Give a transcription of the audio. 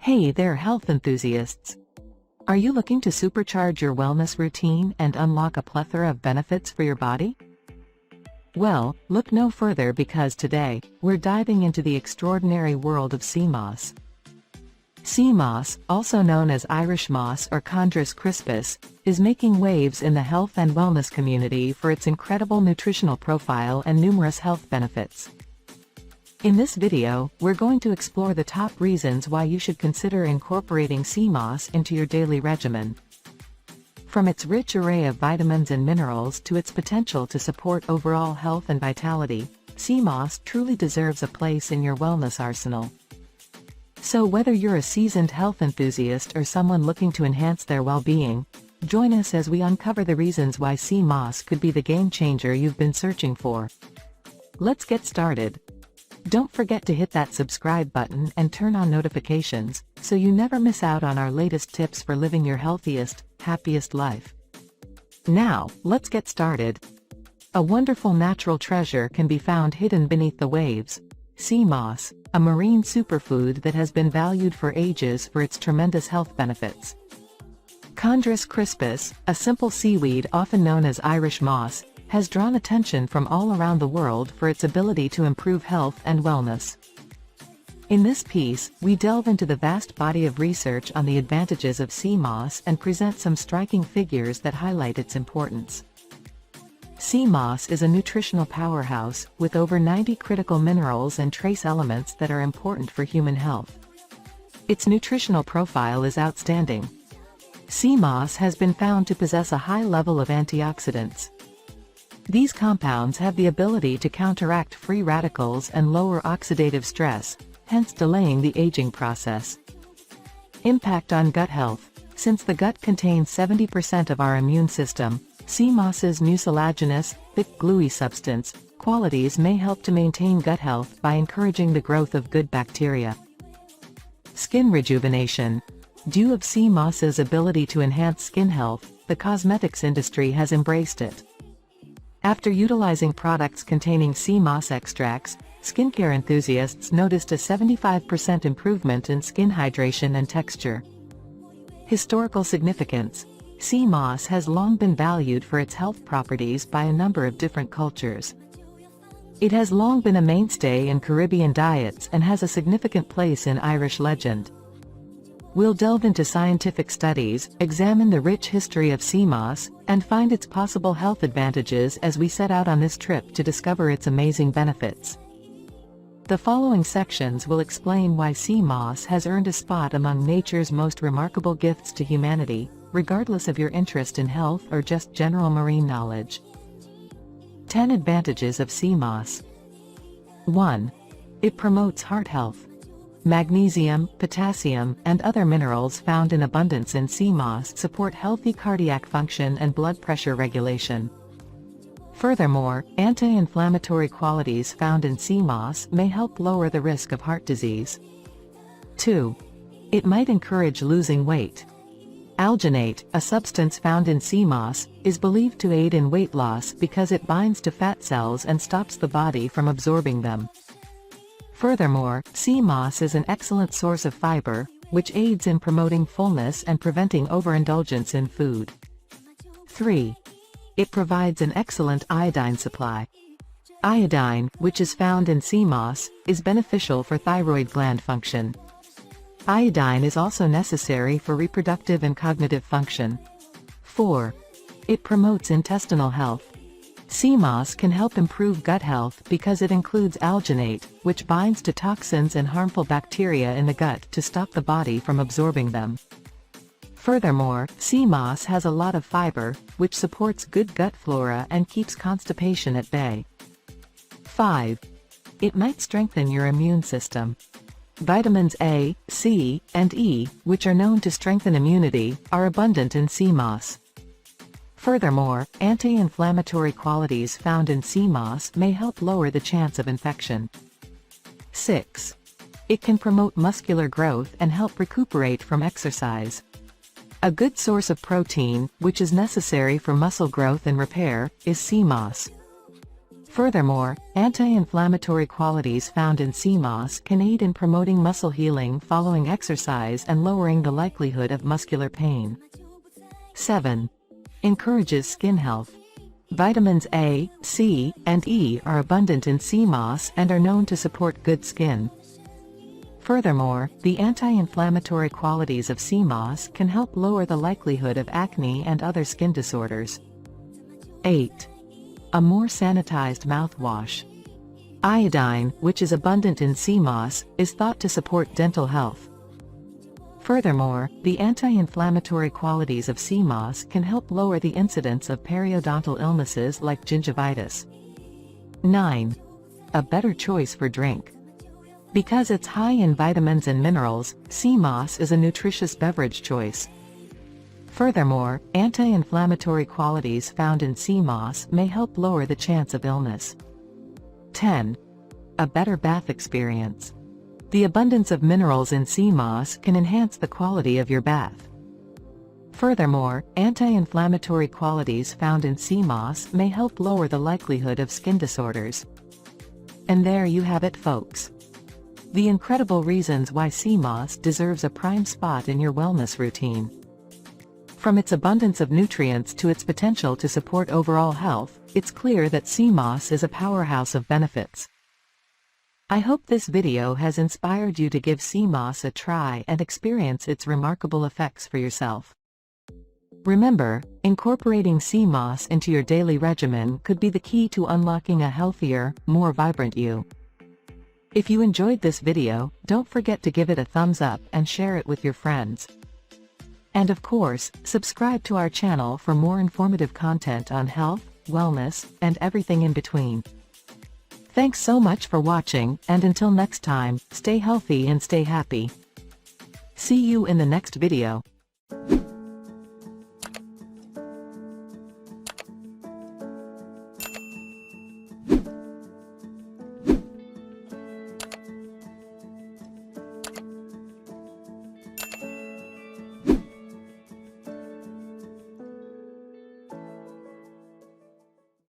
Hey there, health enthusiasts! Are you looking to supercharge your wellness routine and unlock a plethora of benefits for your body? Well, look no further because today, we're diving into the extraordinary world of sea moss. Sea moss, also known as Irish moss or Chondrus crispus, is making waves in the health and wellness community for its incredible nutritional profile and numerous health benefits. In this video, we're going to explore the top reasons why you should consider incorporating sea moss into your daily regimen. From its rich array of vitamins and minerals to its potential to support overall health and vitality, sea moss truly deserves a place in your wellness arsenal. So whether you're a seasoned health enthusiast or someone looking to enhance their well-being, join us as we uncover the reasons why sea moss could be the game changer you've been searching for. Let's get started. Don't forget to hit that subscribe button and turn on notifications, so you never miss out on our latest tips for living your healthiest, happiest life. Now, let's get started. A wonderful natural treasure can be found hidden beneath the waves: sea moss, a marine superfood that has been valued for ages for its tremendous health benefits. Chondrus crispus, a simple seaweed often known as Irish moss, has drawn attention from all around the world for its ability to improve health and wellness. In this piece, we delve into the vast body of research on the advantages of sea moss and present some striking figures that highlight its importance. Sea moss is a nutritional powerhouse, with over 90 critical minerals and trace elements that are important for human health. Its nutritional profile is outstanding. Sea moss has been found to possess a high level of antioxidants. These compounds have the ability to counteract free radicals and lower oxidative stress, hence delaying the aging process. Impact on gut health. Since the gut contains 70% of our immune system, sea moss's mucilaginous, thick gluey substance qualities may help to maintain gut health by encouraging the growth of good bacteria. Skin rejuvenation. Due to sea moss's ability to enhance skin health, the cosmetics industry has embraced it. After utilizing products containing sea moss extracts, skincare enthusiasts noticed a 75% improvement in skin hydration and texture. Historical significance. Sea moss has long been valued for its health properties by a number of different cultures. It has long been a mainstay in Caribbean diets and has a significant place in Irish legend. We'll delve into scientific studies, examine the rich history of sea moss, and find its possible health advantages as we set out on this trip to discover its amazing benefits. The following sections will explain why sea moss has earned a spot among nature's most remarkable gifts to humanity, regardless of your interest in health or just general marine knowledge. 10 advantages of sea moss. 1. It promotes heart health. Magnesium, potassium, and other minerals found in abundance in sea moss support healthy cardiac function and blood pressure regulation. Furthermore, anti-inflammatory qualities found in sea moss may help lower the risk of heart disease. 2. It might encourage losing weight. Alginate, a substance found in sea moss, is believed to aid in weight loss because it binds to fat cells and stops the body from absorbing them. Furthermore, sea moss is an excellent source of fiber, which aids in promoting fullness and preventing overindulgence in food. 3. It provides an excellent iodine supply. Iodine, which is found in sea moss, is beneficial for thyroid gland function. Iodine is also necessary for reproductive and cognitive function. 4. It promotes intestinal health. Sea moss can help improve gut health because it includes alginate, which binds to toxins and harmful bacteria in the gut to stop the body from absorbing them. Furthermore, sea moss has a lot of fiber, which supports good gut flora and keeps constipation at bay. 5. It might strengthen your immune system. Vitamins A, C, and E, which are known to strengthen immunity, are abundant in sea moss. Furthermore, anti-inflammatory qualities found in sea moss may help lower the chance of infection. 6. It can promote muscular growth and help recuperate from exercise. A good source of protein, which is necessary for muscle growth and repair, is sea moss. Furthermore, anti-inflammatory qualities found in sea moss can aid in promoting muscle healing following exercise and lowering the likelihood of muscular pain. 7. Encourages skin health. Vitamins A, C, and E are abundant in sea moss and are known to support good skin. Furthermore, the anti-inflammatory qualities of sea moss can help lower the likelihood of acne and other skin disorders. 8. A more sanitized mouthwash. Iodine, which is abundant in sea moss, is thought to support dental health. Furthermore, the anti-inflammatory qualities of sea moss can help lower the incidence of periodontal illnesses like gingivitis. 9. A better choice for drink. Because it's high in vitamins and minerals, sea moss is a nutritious beverage choice. Furthermore, anti-inflammatory qualities found in sea moss may help lower the chance of illness. 10. A better bath experience. The abundance of minerals in sea moss can enhance the quality of your bath. Furthermore, anti-inflammatory qualities found in sea moss may help lower the likelihood of skin disorders. And there you have it, folks. The incredible reasons why sea moss deserves a prime spot in your wellness routine. From its abundance of nutrients to its potential to support overall health, it's clear that sea moss is a powerhouse of benefits. I hope this video has inspired you to give sea moss a try and experience its remarkable effects for yourself. Remember, incorporating sea moss into your daily regimen could be the key to unlocking a healthier, more vibrant you. If you enjoyed this video, don't forget to give it a thumbs up and share it with your friends. And of course, subscribe to our channel for more informative content on health, wellness, and everything in between. Thanks so much for watching, and until next time, stay healthy and stay happy. See you in the next video.